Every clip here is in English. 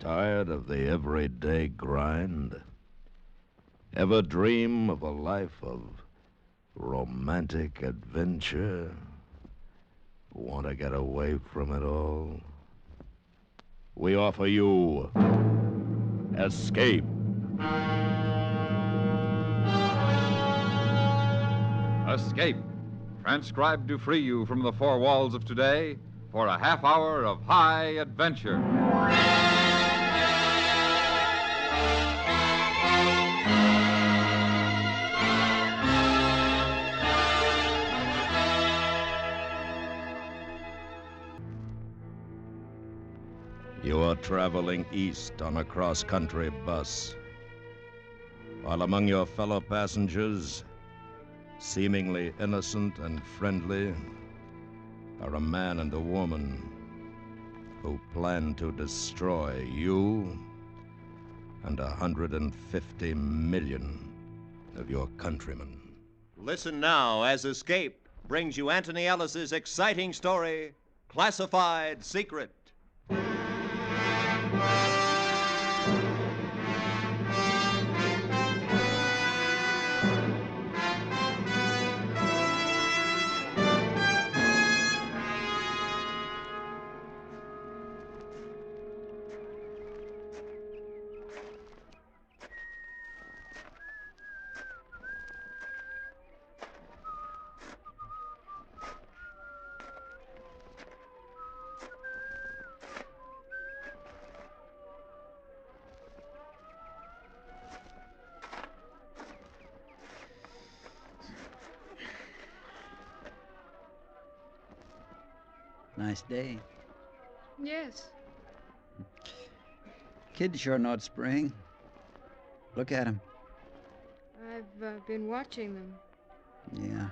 Tired of the everyday grind? Ever dream of a life of romantic adventure? Want to get away from it all? We offer you Escape. Escape, transcribed to free you from the four walls of today for a half hour of high adventure. You are traveling east on a cross-country bus, while among your fellow passengers, seemingly innocent and friendly, are a man and a woman who plan to destroy you and 150 million of your countrymen. Listen now as Escape brings you Anthony Ellis's exciting story, Classified Secret. Nice day. Yes. Kids sure know it's spring. Look at them. I've been watching them. Yeah.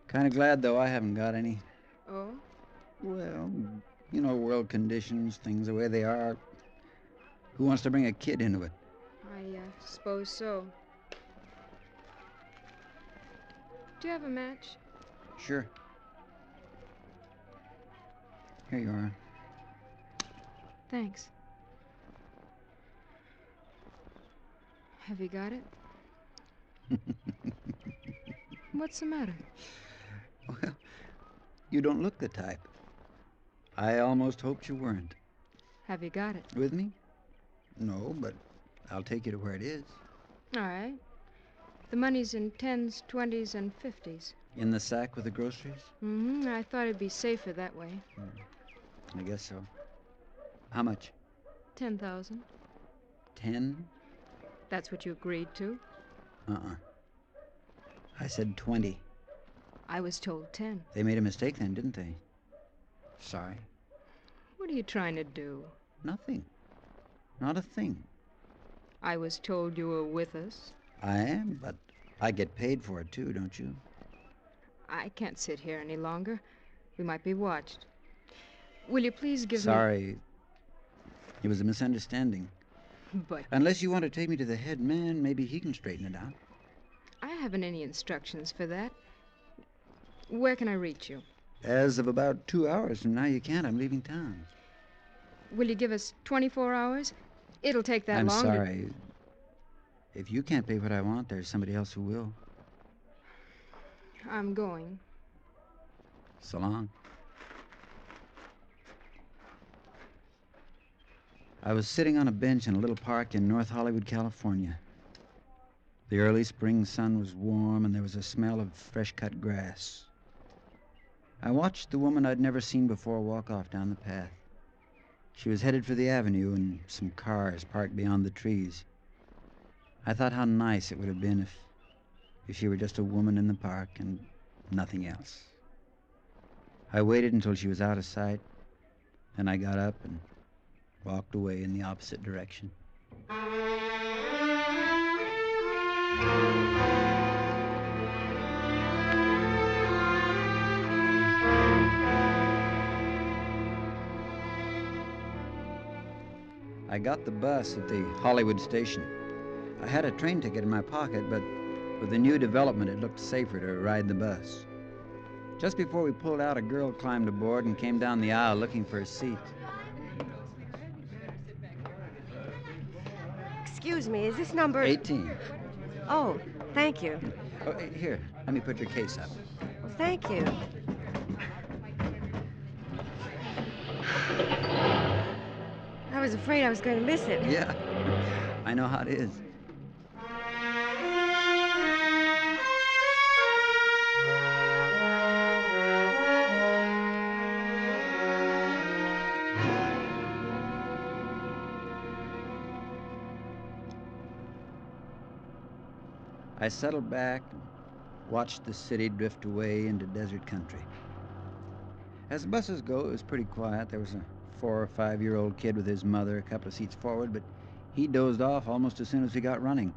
Kind of glad, though, I haven't got any. Oh? Well, you know, world conditions, things the way they are. Who wants to bring a kid into it? I suppose so. Do you have a match? Sure. Here you are. Thanks. Have you got it? What's the matter? Well, you don't look the type. I almost hoped you weren't. Have you got it? With me? No, but I'll take you to where it is. All right. The money's in 10s, 20s, and 50s. In the sack with the groceries? Mm-hmm. I thought it'd be safer that way. I guess so. How much? 10,000. 10? That's what you agreed to? Uh-uh. I said 20. I was told 10. They made a mistake then, didn't they? Sorry. What are you trying to do? Nothing. Not a thing. I was told you were with us. I am, but I get paid for it too, don't you? I can't sit here any longer. We might be watched. Will you please give me... Sorry. It was a misunderstanding. But Unless you want to take me to the head man, maybe he can straighten it out. I haven't any instructions for that. Where can I reach you? As of about 2 hours from now, you can't. I'm leaving town. Will you give us 24 hours? It'll take that I'm long. sorry. If you can't pay what I want, there's somebody else who will. I'm going. So long. I was sitting on a bench in a little park in North Hollywood, California. The early spring sun was warm, and there was a smell of fresh-cut grass. I watched the woman I'd never seen before walk off down the path. She was headed for the avenue and some cars parked beyond the trees. I thought how nice it would have been if she were just a woman in the park and nothing else. I waited until she was out of sight, then I got up and walked away in the opposite direction. I got the bus at the Hollywood station. I had a train ticket in my pocket, but with the new development, it looked safer to ride the bus. Just before we pulled out, a girl climbed aboard and came down the aisle looking for a seat. Excuse me, is this number... 18. Oh, thank you. Oh, here, let me put your case up. Well, thank you. I was afraid I was going to miss it. Yeah, I know how it is. I settled back and watched the city drift away into desert country. As the buses go, it was pretty quiet. There was a 4 or 5-year-old kid with his mother a couple of seats forward, but he dozed off almost as soon as we got running.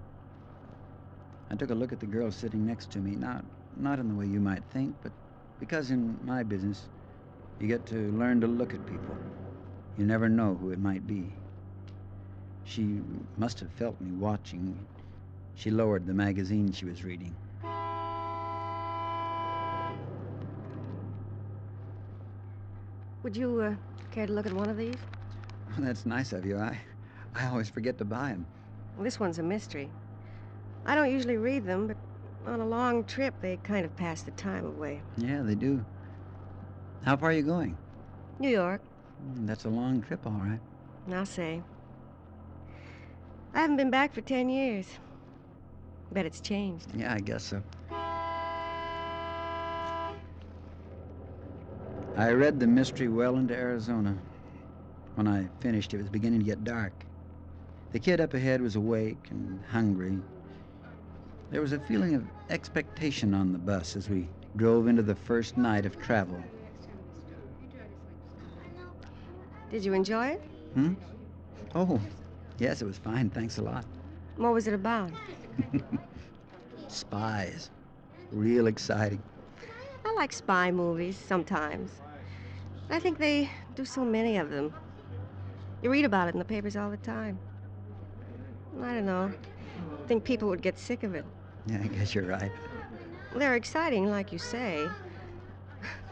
I took a look at the girl sitting next to me, not in the way you might think, but because in my business, you get to learn to look at people. You never know who it might be. She must have felt me watching. She lowered the magazine she was reading. Would you care to look at one of these? Oh, that's nice of you. I always forget to buy them. Well, this one's a mystery. I don't usually read them, but on a long trip, they kind of pass the time away. Yeah, they do. How far are you going? New York, That's a long trip, all right. I'll say. I haven't been back for 10 years. Bet it's changed. Yeah, I guess so. I read the mystery well into Arizona. When I finished, it was beginning to get dark. The kid up ahead was awake and hungry. There was a feeling of expectation on the bus as we drove into the first night of travel. Did you enjoy it? Oh, yes, it was fine. Thanks a lot. What was it about? Spies. Real exciting. I like spy movies sometimes. I think they do so many of them. You read about it in the papers all the time. I don't know. I think people would get sick of it. Yeah, I guess you're right. They're exciting, like you say.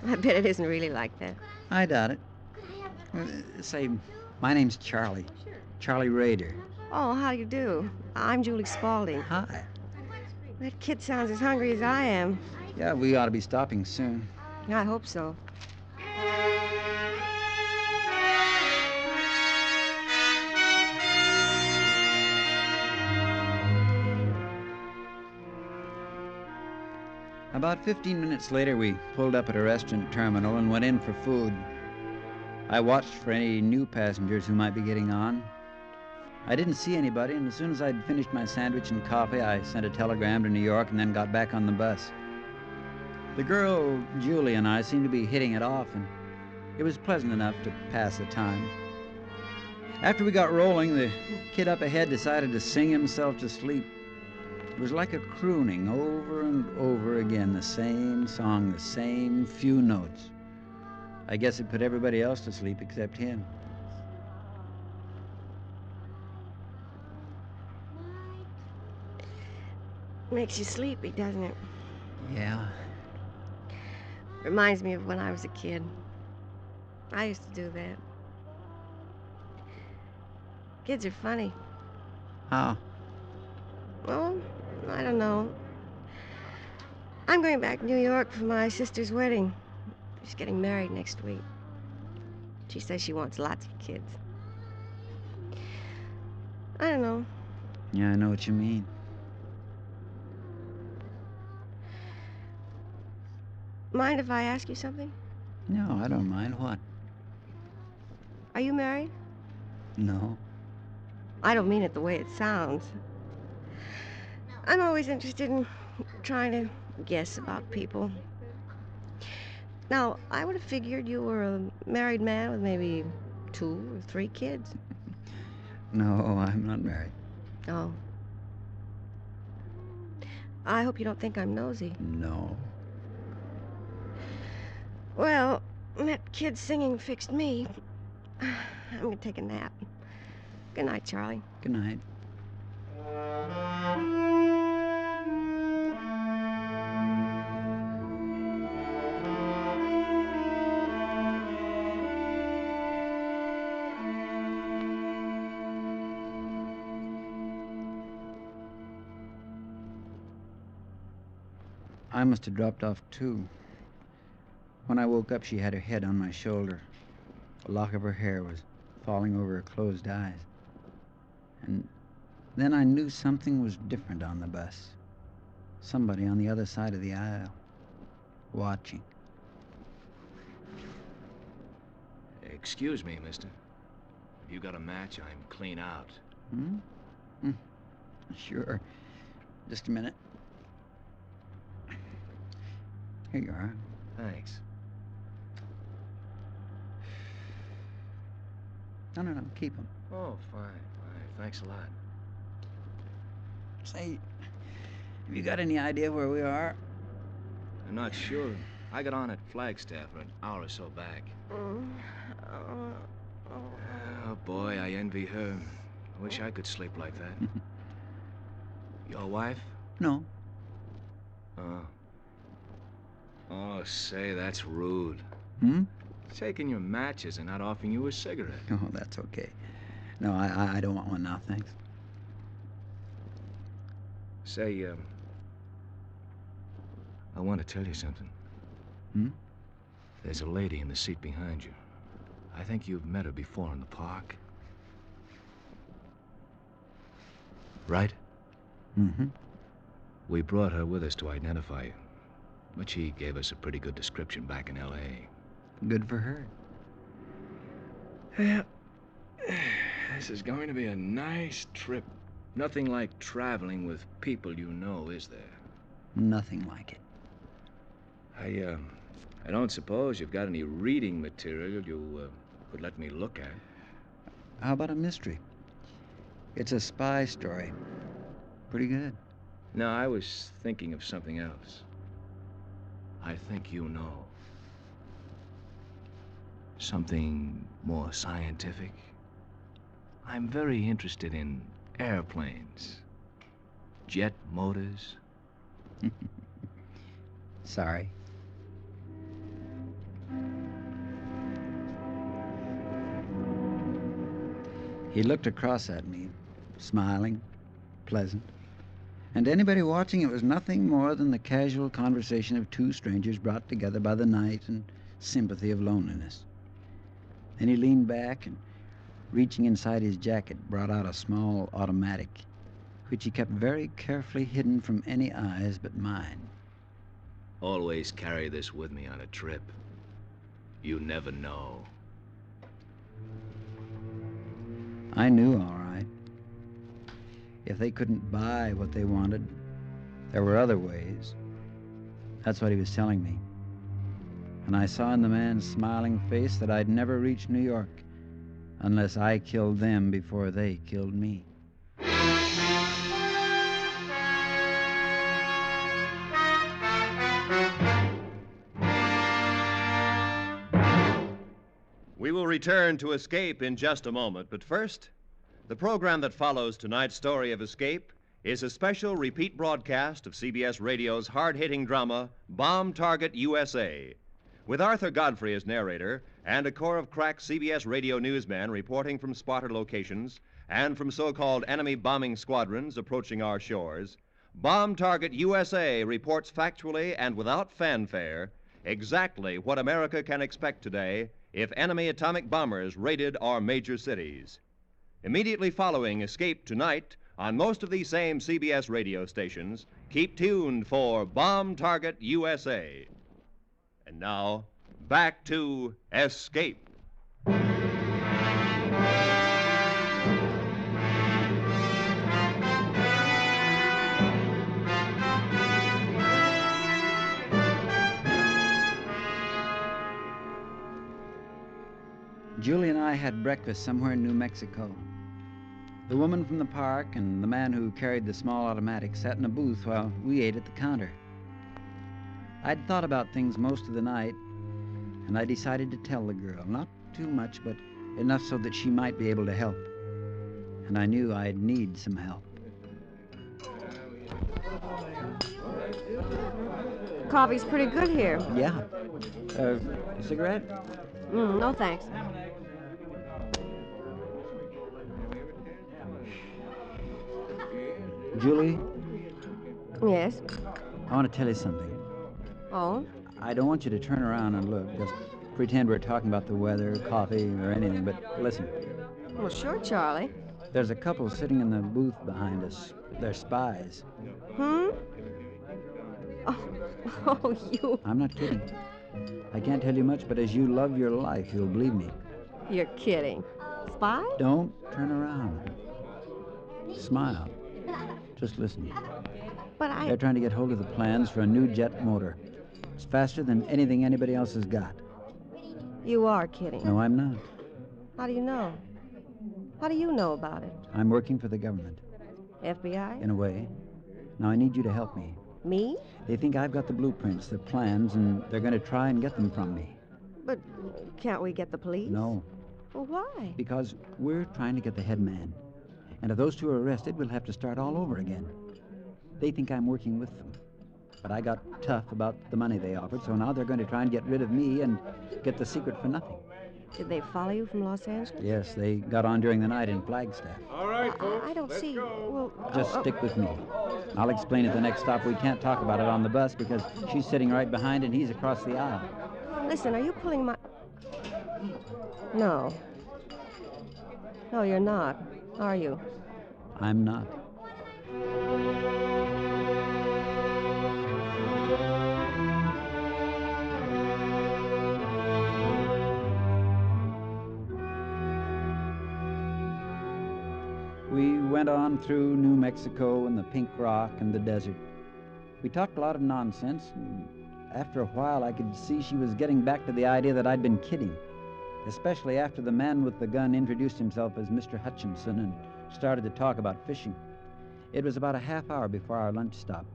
I bet it isn't really like that. I doubt it. Say, my name's Charlie. Charlie Rader. Oh, how do you do? I'm Julie Spaulding. Hi. That kid sounds as hungry as I am. Yeah, we ought to be stopping soon. I hope so. About 15 minutes later, we pulled up at a restaurant terminal and went in for food. I watched for any new passengers who might be getting on. I didn't see anybody, and as soon as I'd finished my sandwich and coffee, I sent a telegram to New York and then got back on the bus. The girl, Julie, and I seemed to be hitting it off, and it was pleasant enough to pass the time. After we got rolling, the kid up ahead decided to sing himself to sleep. It was like a crooning over and over again, the same song, the same few notes. I guess it put everybody else to sleep except him. Makes you sleepy, doesn't it? Yeah. Reminds me of when I was a kid. I used to do that. Kids are funny. How? Well, I don't know. I'm going back to New York for my sister's wedding. She's getting married next week. She says she wants lots of kids. I don't know. Yeah, I know what you mean. Mind if I ask you something? No, I don't mind. What? Are you married? No. I don't mean it the way it sounds. I'm always interested in trying to guess about people. Now, I would have figured you were a married man with maybe 2 or 3 kids. No, I'm not married. Oh. I hope you don't think I'm nosy. No. Well, that kid singing fixed me. I'm gonna take a nap. Good night, Charlie. Good night. I must have dropped off, too. When I woke up, she had her head on my shoulder. A lock of her hair was falling over her closed eyes. And then I knew something was different on the bus. Somebody on the other side of the aisle, watching. Excuse me, mister. Have you got a match? I'm clean out. Sure. Just a minute. Here you are. Thanks. No, keep them. Oh, fine. Thanks a lot. Say, have you got any idea where we are? I'm not sure. I got on at Flagstaff an hour or so back. Oh, boy, I envy her. I wish I could sleep like that. Your wife? No. Oh, say, that's rude. Taking your matches and not offering you a cigarette. Oh, that's okay. No, I don't want one now, thanks. Say, I want to tell you something. There's a lady in the seat behind you. I think you've met her before in the park. Right? We brought her with us to identify you. But she gave us a pretty good description back in L.A. Good for her. Yeah. This is going to be a nice trip. Nothing like traveling with people you know, is there? Nothing like it. I don't suppose you've got any reading material you could let me look at. How about a mystery? It's a spy story. Pretty good. No, I was thinking of something else. I think you know. Something more scientific. I'm very interested in airplanes. Jet motors. Sorry. He looked across at me, smiling, pleasant. And to anybody watching, it was nothing more than the casual conversation of two strangers brought together by the night and sympathy of loneliness. Then he leaned back and, reaching inside his jacket, brought out a small automatic, which he kept very carefully hidden from any eyes but mine. Always carry this with me on a trip. You never know. I knew, all right. If they couldn't buy what they wanted, there were other ways. That's what he was telling me. And I saw in the man's smiling face that I'd never reach New York unless I killed them before they killed me. We will return to Escape in just a moment, but first, the program that follows tonight's story of escape is a special repeat broadcast of CBS Radio's hard-hitting drama, Bomb Target USA, with Arthur Godfrey as narrator and a corps of crack CBS radio newsmen reporting from spotter locations and from so-called enemy bombing squadrons approaching our shores. Bomb Target USA reports factually and without fanfare exactly what America can expect today if enemy atomic bombers raided our major cities. Immediately following Escape tonight, on most of these same CBS radio stations, keep tuned for Bomb Target USA. And now, back to Escape. Julie and I had breakfast somewhere in New Mexico. The woman from the park and the man who carried the small automatic sat in a booth while we ate at the counter. I'd thought about things most of the night, and I decided to tell the girl, not too much, but enough so that she might be able to help. And I knew I'd need some help. Coffee's pretty good here. Yeah. Cigarette? No, thanks. Julie, Yes? I want to tell you something. Oh? I don't want you to turn around and look. Just pretend we're talking about the weather, coffee, or anything. But listen, Well, sure, Charlie. there's a couple sitting in the booth behind us. They're spies. Hmm? Oh, you. I'm not kidding. I can't tell you much, but as you love your life, you'll believe me. You're kidding. Spy? Don't turn around. Smile. Just listen. But I... They're trying to get hold of the plans for a new jet motor. It's faster than anything anybody else has got. You are kidding. No, I'm not. How do you know? How do you know about it? I'm working for the government, FBI? in a way. Now, I need you to help me. Me? They think I've got the blueprints, the plans, and they're going to try and get them from me. But can't we get the police? No, Well, why? because we're trying to get the head man. And if those two are arrested, we'll have to start all over again. They think I'm working with them. But I got tough about the money they offered, so now they're going to try and get rid of me and get the secret for nothing. Did they follow you from Los Angeles? Yes, they got on during the night in Flagstaff. All right, folks. I don't let's see... go. Well... Just stick with me. I'll explain at the next stop. We can't talk about it on the bus because she's sitting right behind and he's across the aisle. Listen, are you pulling my... No. No, you're not, are you? I'm not. We went on through New Mexico and the Pink Rock and the desert. We talked a lot of nonsense, and after a while I could see she was getting back to the idea that I'd been kidding, especially after the man with the gun introduced himself as Mr. Hutchinson and started to talk about fishing. It was about a half hour before our lunch stop.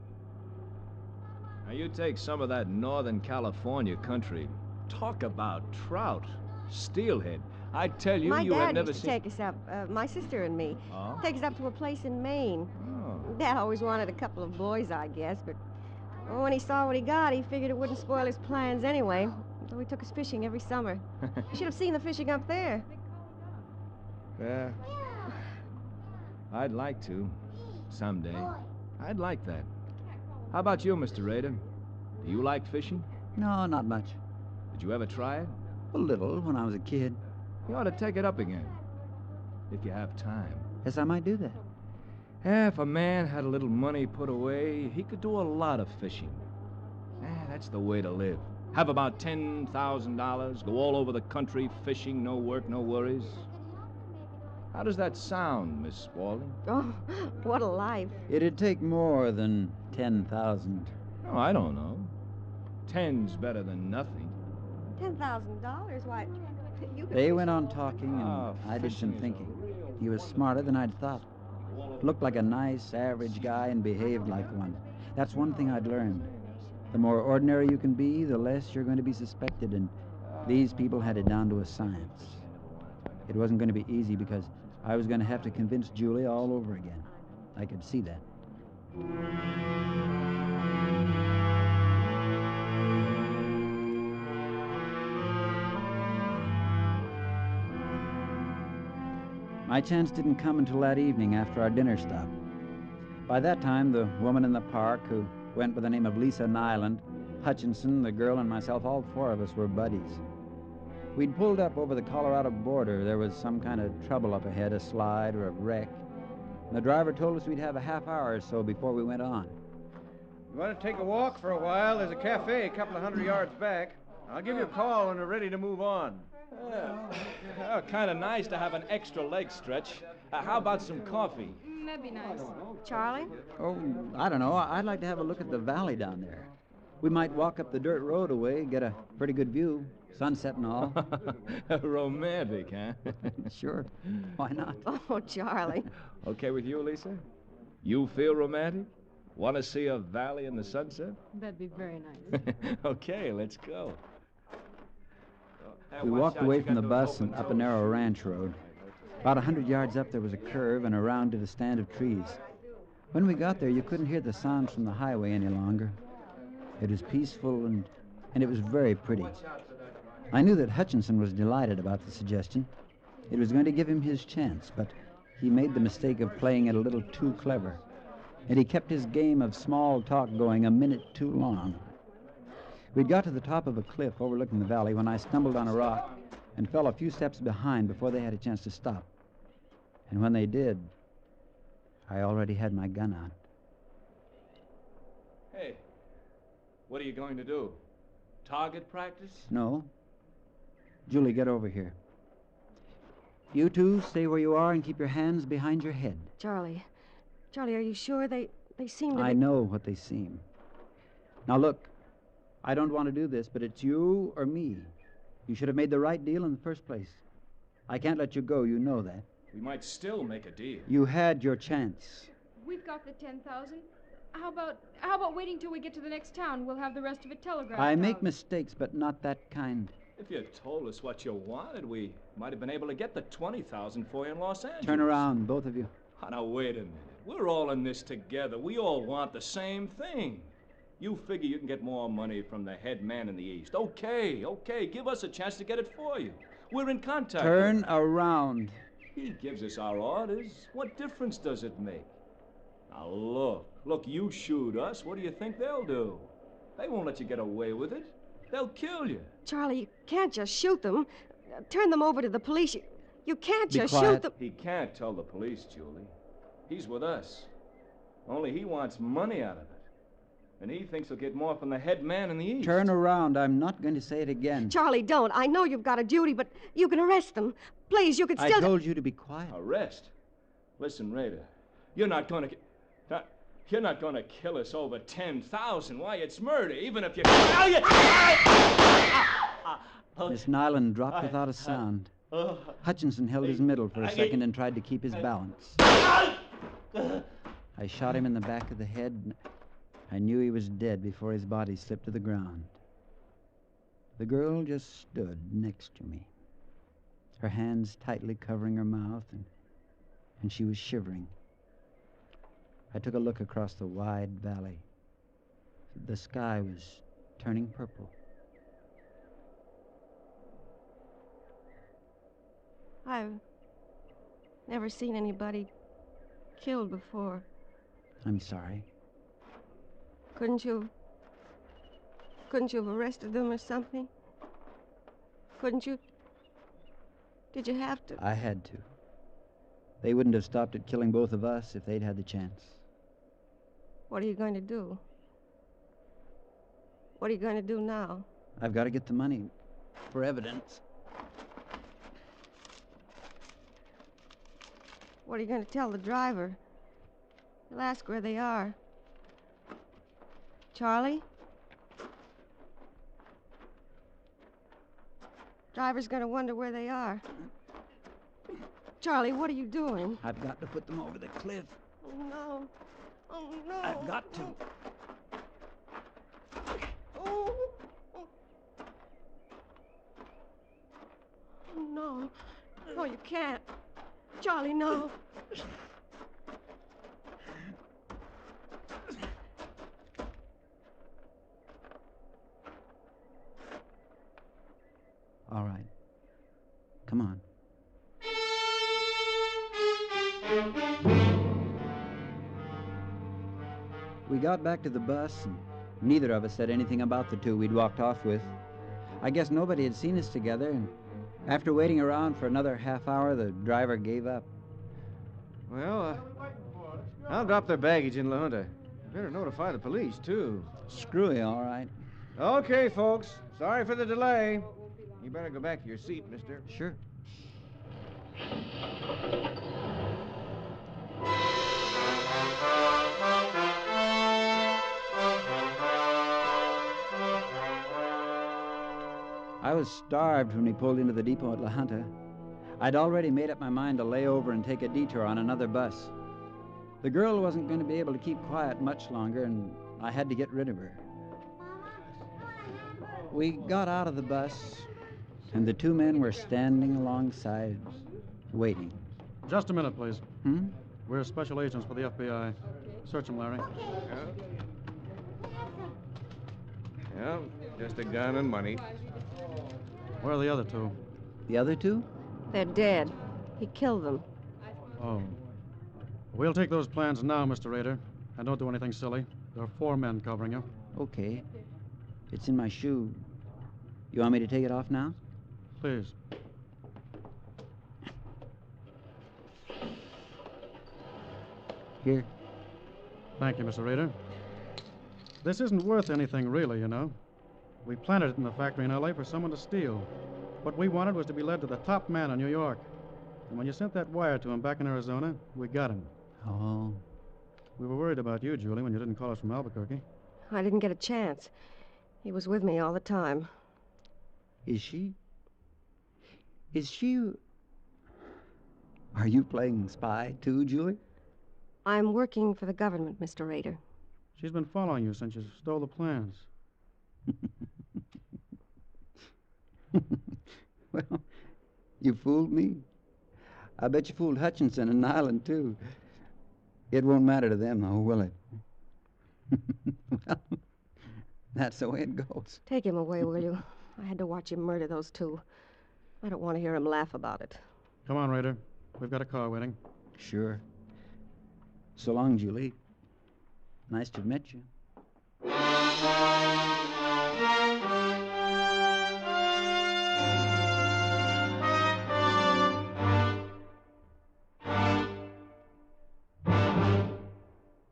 Now, you take some of that Northern California country. Talk about trout, steelhead. I tell you, My you have dad never used to seen... take us up, my sister and me. Oh? Take us up to a place in Maine. Oh. Dad always wanted a couple of boys, I guess, but when he saw what he got, he figured it wouldn't spoil his plans anyway. So he took us fishing every summer. You should have seen the fishing up there. Yeah. I'd like to. Someday. I'd like that. How about you, Mr. Rader? Do you like fishing? No, not much. Did you ever try it? A little when I was a kid. You ought to take it up again. If you have time. Yes, I might do that. If a man had a little money put away, he could do a lot of fishing. That's the way to live. Have about $10,000, go all over the country fishing, no work, no worries. How does that sound, Miss Spaulding? Oh, what a life. It'd take more than 10,000. Oh, I don't know. 10's better than nothing. $10,000? Why, you could... They went on talking, and Oh, I did some fishing is a thinking. real He was smarter than I'd thought. Looked like a nice, average guy and behaved like one. That's one thing I'd learned. The more ordinary you can be, the less you're going to be suspected, and these people had it down to a science. It wasn't going to be easy because I was going to have to convince Julie all over again. I could see that. My chance didn't come until that evening after our dinner stop. By that time, the woman in the park, who went by the name of Lisa Nyland, Hutchinson, the girl, and myself, all four of us were buddies. We'd pulled up over the Colorado border. There was some kind of trouble up ahead, a slide or a wreck. And the driver told us we'd have a half hour or so before we went on. You want to take a walk for a while? There's a cafe a couple of 100 yards back. I'll give you a call when we're ready to move on. Kind of nice to have an extra leg stretch. How about some coffee? That'd be nice. Charlie? Oh, I don't know. I'd like to have a look at the valley down there. We might walk up the dirt road away, get a pretty good view, sunset and all. Romantic, huh? Sure. Why not? Oh, Charlie. Okay with you, Lisa? You feel romantic? Want to see a valley in the sunset? That'd be very nice. Okay, let's go. We walked away from the bus and up a narrow ranch road. About 100 yards up, there was a curve, and around it a stand of trees. When we got there, you couldn't hear the sounds from the highway any longer. It was peaceful, and it was very pretty. I knew that Hutchinson was delighted about the suggestion. It was going to give him his chance, but he made the mistake of playing it a little too clever. And he kept his game of small talk going a minute too long. We'd got to the top of a cliff overlooking the valley when I stumbled on a rock and fell a few steps behind before they had a chance to stop. And when they did, I already had my gun out. Hey, what are you going to do? Target practice? No. Julie, get over here. You two stay where you are and keep your hands behind your head. Charlie, are you sure they seem to I be... know what they seem. Now look, I don't want to do this, but it's you or me. You should have made the right deal in the first place. I can't let you go, you know that. We might still make a deal. You had your chance. We've got the 10,000. How about waiting till we get to the next town? We'll have the rest of it telegraphed I make out. mistakes, but not that kind. If you told us what you wanted, we might have been able to get the 20,000 for you in Los Angeles. Turn around, both of you. Oh, now, wait a minute. We're all in this together. We all want the same thing. You figure you can get more money from the head man in the East. Okay. Give us a chance to get it for you. We're in contact. Turn around. He gives us our orders. What difference does it make? Now, look, you shoot us. What do you think they'll do? They won't let you get away with it. They'll kill you. Charlie, you can't just shoot them. Turn them over to the police. You can't just shoot them. He can't tell the police, Julie. He's with us. Only he wants money out of it. And he thinks he'll get more from the head man in the East. Turn around. I'm not going to say it again. Charlie, don't. I know you've got a duty, but you can arrest them. Please, you could still... I told you to be quiet. Arrest? Listen, Raider, you're not going to kill us over 10,000. Why, it's murder, even if you... Miss Nyland dropped without a sound. Hutchinson held his middle for a second and tried to keep his balance. I shot him in the back of the head, and I knew he was dead before his body slipped to the ground. The girl just stood next to me, her hands tightly covering her mouth, and she was shivering. I took a look across the wide valley. The sky was turning purple. I've never seen anybody killed before. I'm sorry. Couldn't you have arrested them or something? Couldn't you? Did you have to? I had to. They wouldn't have stopped at killing both of us if they'd had the chance. What are you going to do? What are you going to do now? I've got to get the money for evidence. What are you going to tell the driver? He'll ask where they are. Charlie? Driver's going to wonder where they are. Charlie, what are you doing? I've got to put them over the cliff. Oh, no. Oh, no. I've got to. Oh, no. No, you can't. Charlie, no. All right. Come on. We got back to the bus, and neither of us said anything about the two we'd walked off with. I guess nobody had seen us together, and after waiting around for another half hour, the driver gave up. Well, I'll drop their baggage in La Junta. Better notify the police, too. Screwy, all right. Okay, folks. Sorry for the delay. You better go back to your seat, mister. Sure. I was starved when we pulled into the depot at La Junta. I'd already made up my mind to lay over and take a detour on another bus. The girl wasn't going to be able to keep quiet much longer, and I had to get rid of her. We got out of the bus, and the two men were standing alongside, waiting. Just a minute, please. Hmm? We're special agents for the FBI. Search him, Larry. Yeah, just a gun and money. Where are the other two? The other two? They're dead. He killed them. Oh. We'll take those plans now, Mr. Rader. And don't do anything silly. There are 4 men covering you. Okay. It's in my shoe. You want me to take it off now? Please. Here. Thank you, Mr. Rader. This isn't worth anything, really, you know. We planted it in the factory in L.A. for someone to steal. What we wanted was to be led to the top man in New York. And when you sent that wire to him back in Arizona, we got him. Oh. We were worried about you, Julie, when you didn't call us from Albuquerque. I didn't get a chance. He was with me all the time. Is she? Are you playing spy, too, Julie? I'm working for the government, Mr. Rader. She's been following you since you stole the plans. Well, you fooled me. I bet you fooled Hutchinson and Nyland, too. It won't matter to them, though, will it? Well, that's the way it goes. Take him away, will you? I had to watch him murder those two. I don't want to hear him laugh about it. Come on, Rader. We've got a car waiting. Sure. So long, Julie. Nice to have met you.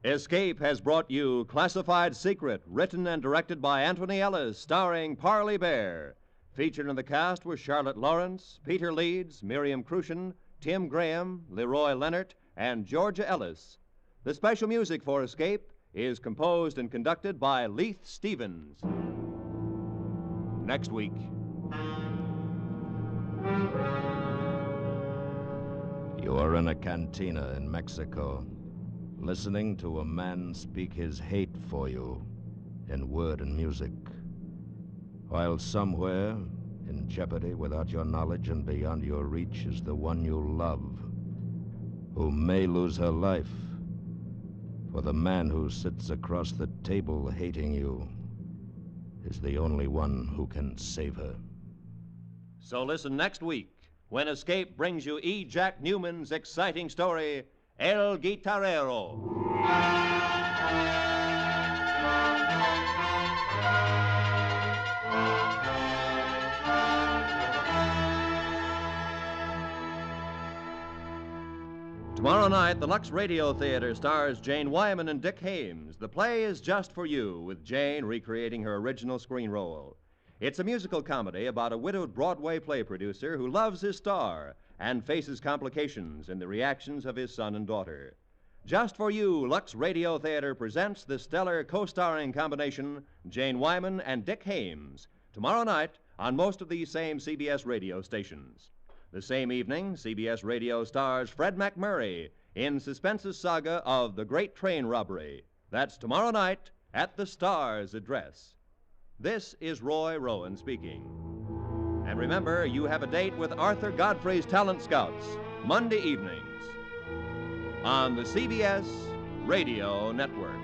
Escape has brought you Classified Secret, written and directed by Anthony Ellis, starring Parley Bear. Featured in the cast were Charlotte Lawrence, Peter Leeds, Miriam Crucian, Tim Graham, Leroy Leonard, and Georgia Ellis. The special music for Escape is composed and conducted by Leith Stevens. Next week. You are in a cantina in Mexico, listening to a man speak his hate for you in word and music, while somewhere, in jeopardy without your knowledge and beyond your reach, is the one you love, who may lose her life, for the man who sits across the table hating you is the only one who can save her. So listen next week when Escape brings you E. Jack Newman's exciting story, El Guitarrero. Tomorrow night, the Lux Radio Theater stars Jane Wyman and Dick Hames. The play is Just for You, with Jane recreating her original screen role. It's a musical comedy about a widowed Broadway play producer who loves his star and faces complications in the reactions of his son and daughter. Just for You, Lux Radio Theater presents the stellar co-starring combination, Jane Wyman and Dick Hames, tomorrow night on most of these same CBS radio stations. The same evening, CBS Radio stars Fred McMurray in Suspense's saga of The Great Train Robbery. That's tomorrow night at the Star's address. This is Roy Rowan speaking. And remember, you have a date with Arthur Godfrey's Talent Scouts, Monday evenings on the CBS Radio Network.